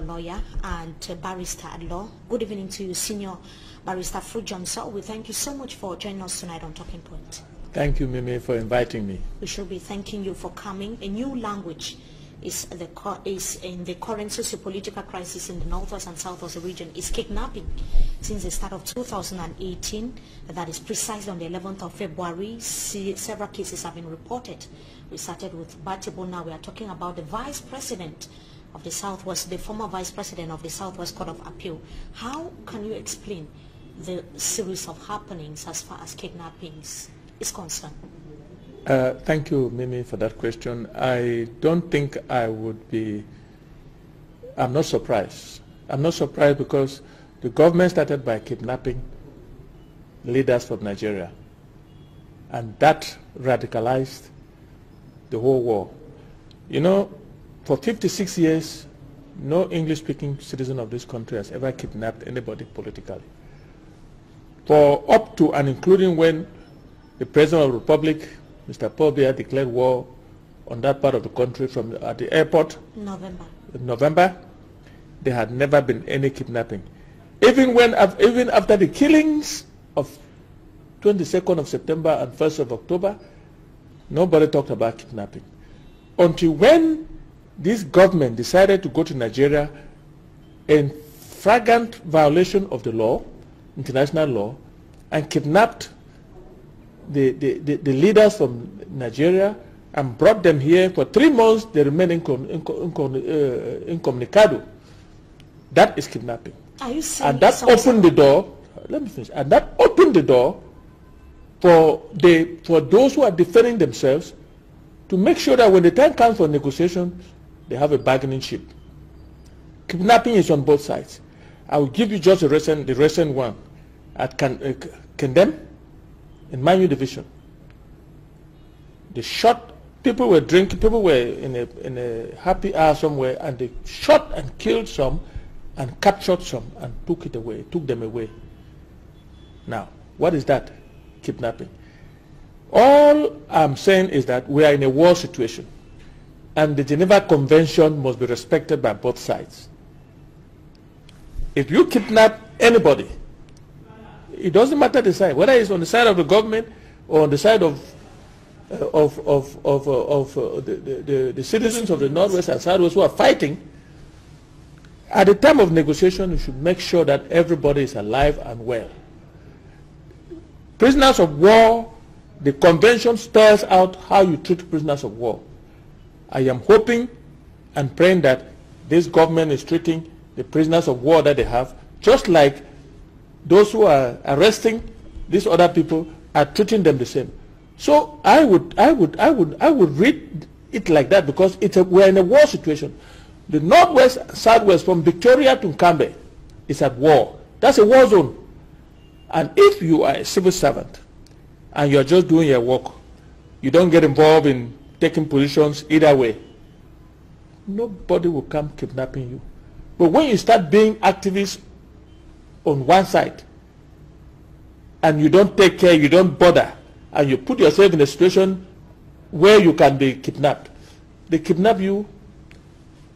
lawyer and barrister at law. Good evening to you, Senior Barrister Fru John Nsoh. We thank you so much for joining us tonight on Talking Point. Thank you, Mimi, for inviting me. We should be thanking you for coming. A new language is in the current socio-political crisis in the northwest and southwest region is kidnapping. Since the start of 2018, that is precisely on the 11th of February, several cases have been reported. We started with Batibo. Now we are talking about the vice president of the Southwest, the former vice president of the Southwest Court of Appeal. How can you explain the series of happenings as far as kidnappings is concerned? Thank you, Mimi, for that question. I don't think I'm not surprised. I'm not surprised because the government started by kidnapping leaders from Nigeria, and that radicalized the whole war. You know, for 56 years, no English-speaking citizen of this country has ever kidnapped anybody politically. For up to and including when the President of the Republic, Mr. Paul Biya, declared war on that part of the country at the airport. November, there had never been any kidnapping. Even after the killings of 22nd of September and 1st of October, nobody talked about kidnapping. Until when this government decided to go to Nigeria in flagrant violation of the law, international law, and kidnapped the leaders from Nigeria and brought them here for 3 months. They remain incommunicado. That is kidnapping. Are you saying and that opened the door. Let me finish. And that opened the door for those who are defending themselves to make sure that when the time comes for negotiation, they have a bargaining chip. Kidnapping is on both sides. I will give you just the recent one at Kendem in Manu Division. They shot, people were drinking, people were in a happy hour somewhere, and they shot and killed some and captured some and took them away. Now, what is that? Kidnapping. All I'm saying is that we are in a war situation, and the Geneva Convention must be respected by both sides. If you kidnap anybody, it doesn't matter the side, whether it's on the side of the government or on the side of the citizens of the Northwest and Southwest who are fighting. At the time of negotiation, you should make sure that everybody is alive and well. Prisoners of war, the convention spells out how you treat prisoners of war. I am hoping and praying that this government is treating the prisoners of war that they have just like those who are arresting these other people are treating them the same. So I would read it like that, because we're in a war situation. The Northwest, Southwest, from Victoria to Nkambe is at war. That's a war zone. And if you are a civil servant and you're just doing your work, you don't get involved in taking positions either way, nobody will come kidnapping you. But when you start being activists on one side and you don't take care, you don't bother, and you put yourself in a situation where you can be kidnapped, they kidnap you,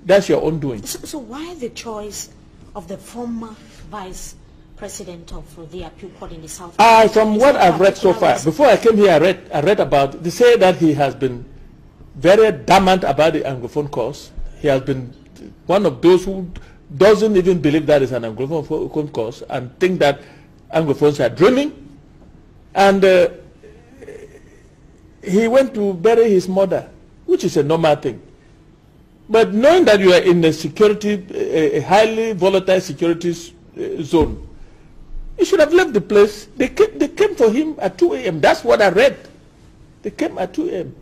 that's your own doing. So why the choice of the former vice president of the appeal court in the South? From what I've read so far, before I came here, I read about, they say that he has been very adamant about the Anglophone cause. He has been one of those who doesn't even believe that is an Anglophone cause and think that Anglophones are dreaming. And he went to bury his mother, which is a normal thing. But knowing that you are in a highly volatile security zone, he should have left the place. They came for him at 2 a.m. That's what I read. They came at 2 a.m.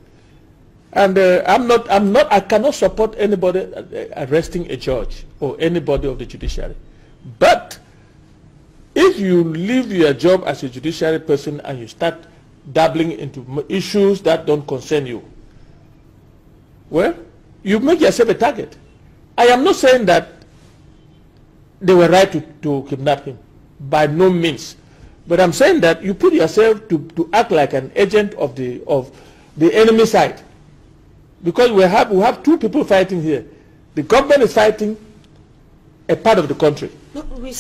And I cannot support anybody arresting a judge or anybody of the judiciary. But if you leave your job as a judiciary person and you start dabbling into issues that don't concern you, well, you make yourself a target. I am not saying that they were right to kidnap him, by no means. But I'm saying that you put yourself to act like an agent of the enemy side. Because we have two people fighting here. The government is fighting a part of the country. No, we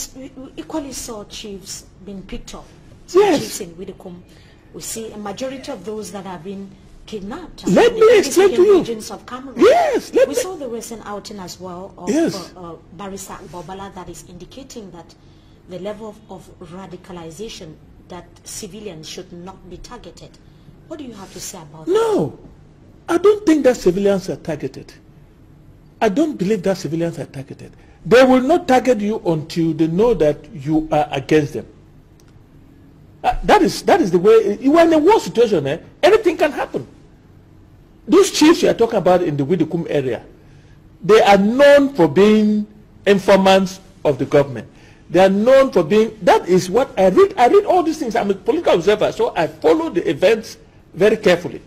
equally saw chiefs being picked up. Yes. Chiefs in Widekum. We see a majority of those that have been kidnapped. Let me explain to you. Regions of Cameroon. Yes. We saw the recent outing as well of barrister Bobala that is indicating that the level of radicalization, that civilians should not be targeted. What do you have to say about that? No, I don't think that civilians are targeted. I don't believe that civilians are targeted. They will not target you until they know that you are against them. That is the way. You are in a war situation. Anything can happen. Those chiefs you are talking about in the Widekum area, they are known for being informants of the government. They are known for being. That is what I read. I read all these things. I'm a political observer, so I follow the events very carefully.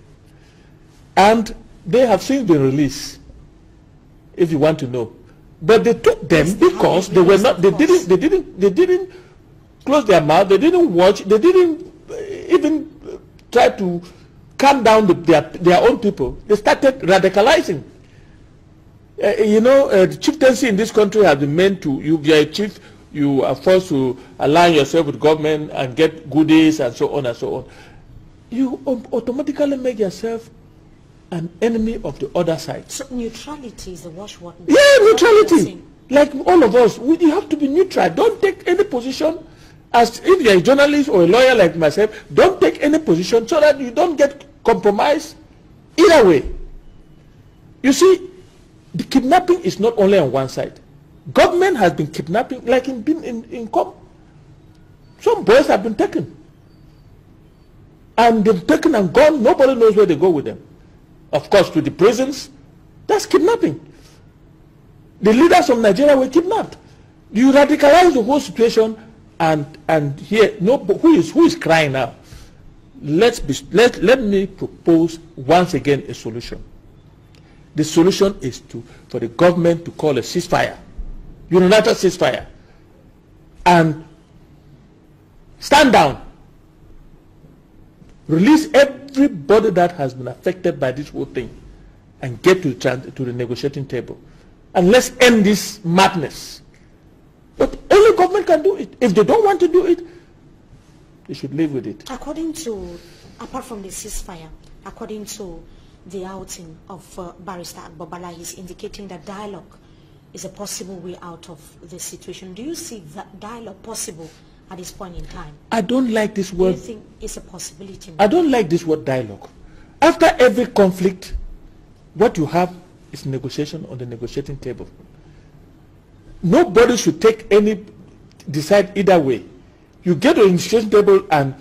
And they have since been released, if you want to know. But they took them because they were not. They didn't close their mouth. They didn't watch. They didn't even try to calm down their own people. They started radicalizing. The chieftaincy in this country has been meant to. You are a chief. You are forced to align yourself with government and get goodies and so on and so on. You automatically make yourself an enemy of the other side. So neutrality is the watchword. Yeah, neutrality. Like all of us, you have to be neutral. Don't take any position. As if you're a journalist or a lawyer like myself, don't take any position so that you don't get compromised either way. You see, the kidnapping is not only on one side. Government has been kidnapping, like in Com. Some boys have been taken. And they've taken and gone. Nobody knows where they go with them. Of course, to the prisons, that's kidnapping. The leaders of Nigeria were kidnapped. You radicalize the whole situation, and here, who is crying now? Let me propose once again a solution. The solution is for the government to call a ceasefire, unilateral ceasefire, and stand down. Release everybody that has been affected by this whole thing and get to the negotiating table. And let's end this madness. But only government can do it. If they don't want to do it, they should live with it. Apart from the ceasefire, according to the outing of Barrister Bobala, he's indicating that dialogue is a possible way out of the situation. Do you see that dialogue possible at this point in time? I don't like this word. Do you think it's a possibility? I don't like this word dialogue. After every conflict, what you have is negotiation on the negotiating table. Nobody should decide either way. You get to the negotiating table, and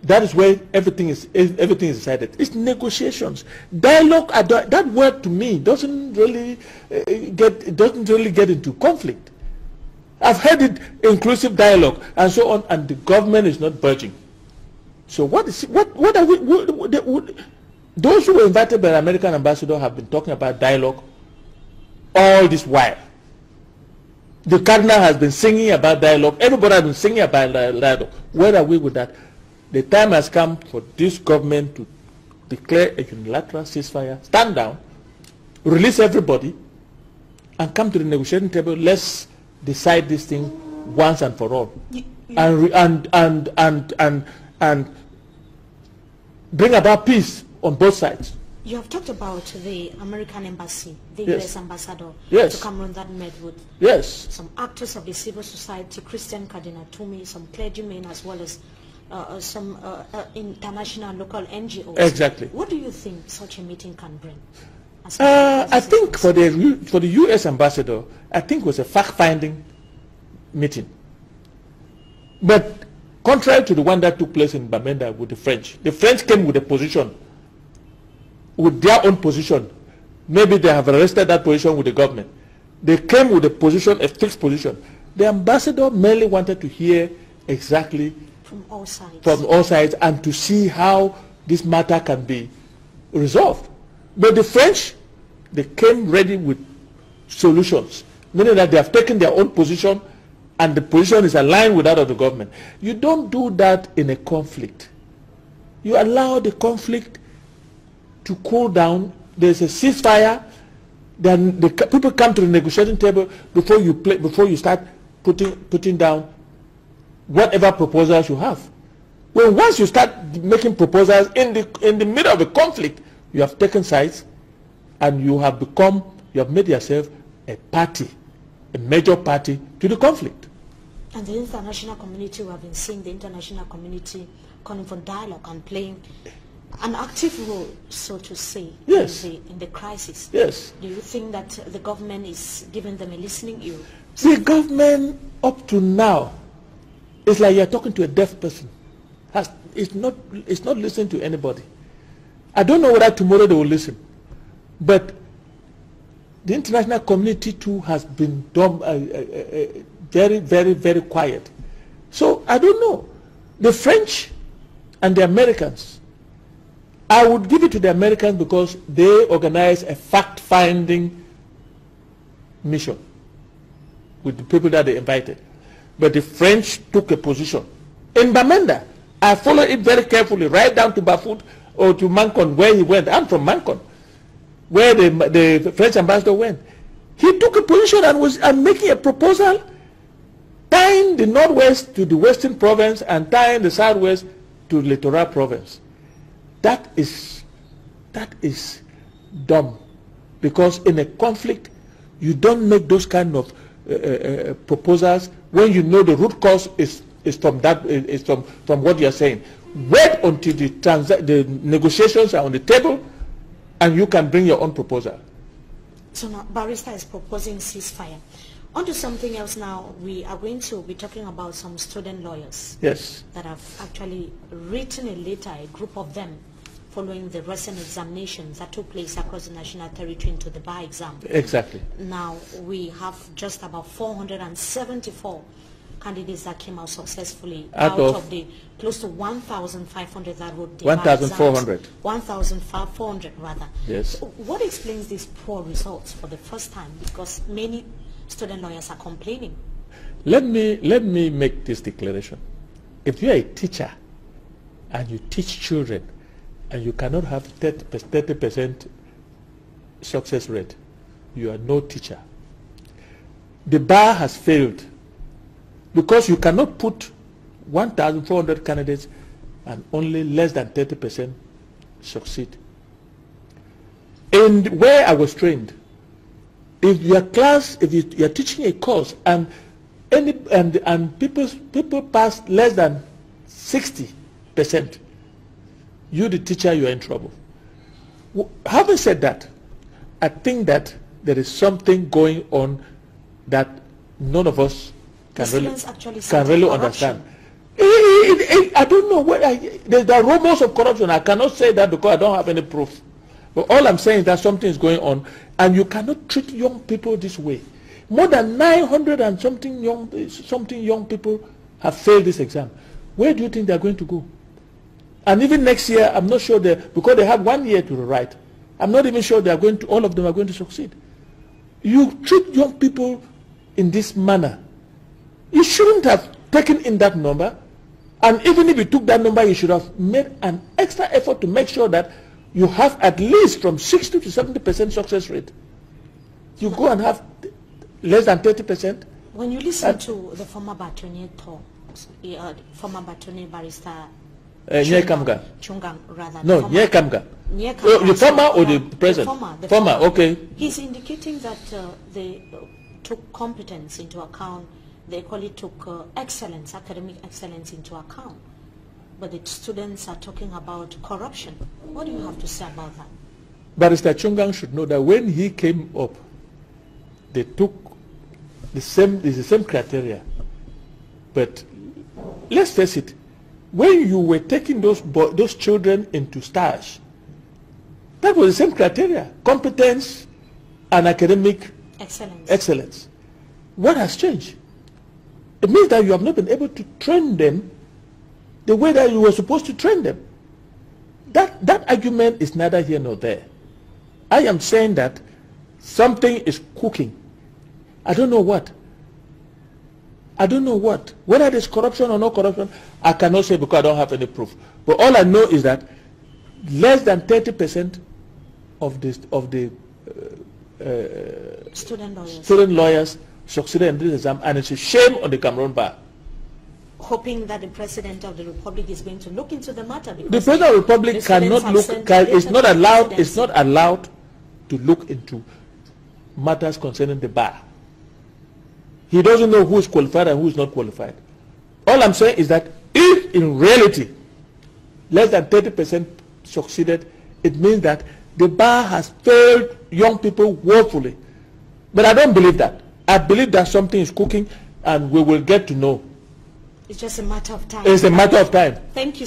that is where everything is decided. It's negotiations. Dialogue, that word to me doesn't really get into conflict. I've heard it, inclusive dialogue and so on, and the government is not budging. So what are we? Those who were invited by the American ambassador have been talking about dialogue all this while. The cardinal has been singing about dialogue. Everybody has been singing about dialogue. Where are we with that? The time has come for this government to declare a unilateral ceasefire, stand down, release everybody, and come to the negotiating table. Let's decide this thing once and for all, and bring about peace on both sides. You have talked about the American embassy, the Yes. U.S. ambassador Yes. to Cameroon that met with Yes. some actors of the civil society, Christian Cardinal Toomey, some clergymen, as well as some international local NGOs. Exactly. What do you think such a meeting can bring? I think for the U.S. ambassador, I think it was a fact-finding meeting. But contrary to the one that took place in Bamenda with the French came with a position, with their own position. Maybe they have arrested that position with the government. They came with a position, a fixed position. The ambassador merely wanted to hear exactly from all sides, and to see how this matter can be resolved. But the French, they came ready with solutions, meaning that they have taken their own position and the position is aligned with that of the government. You don't do that in a conflict. You allow the conflict to cool down. There's a ceasefire. then the people come to the negotiating table before you start putting down whatever proposals you have. Well, once you start making proposals in the middle of a conflict, you have taken sides, and you have made yourself a party, a major party to the conflict. And the international community, we have been seeing the international community calling for dialogue and playing an active role, so to say, yes, in the crisis. Yes. Do you think that the government is giving them a listening ear? The government, up to now, it's like you're talking to a deaf person. It's not listening to anybody. I don't know whether tomorrow they will listen, but the international community too has been dumb, very, very, very quiet. So I don't know. The French and the Americans, I would give it to the Americans because they organize a fact-finding mission with the people that they invited. But the French took a position. In Bamenda, I followed it very carefully, right down to Bafut or to Mancon, where he went. I'm from Mancon, where the French ambassador went. He took a position and was making a proposal tying the Northwest to the Western province and tying the Southwest to Littoral province. That is dumb, because in a conflict you don't make those kind of proposals when you know the root cause is from what you're saying. Wait until the negotiations are on the table and you can bring your own proposal. So now barrister is proposing ceasefire. On to something else now. We are going to be talking about some student lawyers, yes, that have actually written a letter, a group of them, following the recent examinations that took place across the national territory into the bar exam. Exactly. Now we have just about 474 candidates that came out successfully out of the close to 1,500 that wrote the 1,400. 1,400 rather. Yes. So what explains these poor results for the first time? Because many student lawyers are complaining. Let me make this declaration. If you are a teacher and you teach children and you cannot have 30% success rate, you are no teacher. The bar has failed because you cannot put 1,400 candidates and only less than 30% succeed. And where I was trained, if your class, if you are teaching a course and people pass less than 60%, you the teacher, you are in trouble. Having said that, I think that there is something going on that none of us can really understand. I don't know what there are rumors of corruption. I cannot say that because I don't have any proof. But all I'm saying is that something is going on, and you cannot treat young people this way. More than 900 and something young people have failed this exam. Where do you think they are going to go? And even next year, I'm not sure because they have 1 year to write. I'm not even sure all of them are going to succeed. You treat young people in this manner. You shouldn't have taken in that number, and even if you took that number, you should have made an extra effort to make sure that you have at least from 60 to 70% success rate. You go and have less than 30%. When you listen to the former bâtonnier former bâtonnier barrister Chungang, rather. No, Kamga. The former or the present? The former, okay. He's indicating that they took competence into account. They equally took excellence, academic excellence into account. But the students are talking about corruption. What do you have to say about that? Barrister Chungang should know that when he came up, they took the same criteria. But let's face it, when you were taking those children into stage, that was the same criteria: competence and academic excellence. What has changed? It means that you have not been able to train them the way that you were supposed to train them. That argument is neither here nor there. I am saying that something is cooking. I don't know what. Whether there's corruption or no corruption, I cannot say because I don't have any proof. But all I know is that less than 30% of the student lawyers succeeded in this exam, and it's a shame on the Cameroon bar. Hoping that the President of the Republic is going to look into the matter. The President of the Republic cannot look, is not allowed to look into matters concerning the bar. He doesn't know who is qualified and who is not qualified. All I'm saying is that if in reality less than 30% succeeded, it means that the bar has failed young people woefully. But I don't believe that. I believe that something is cooking and we will get to know. It's just a matter of time. It's a matter of time. Thank you.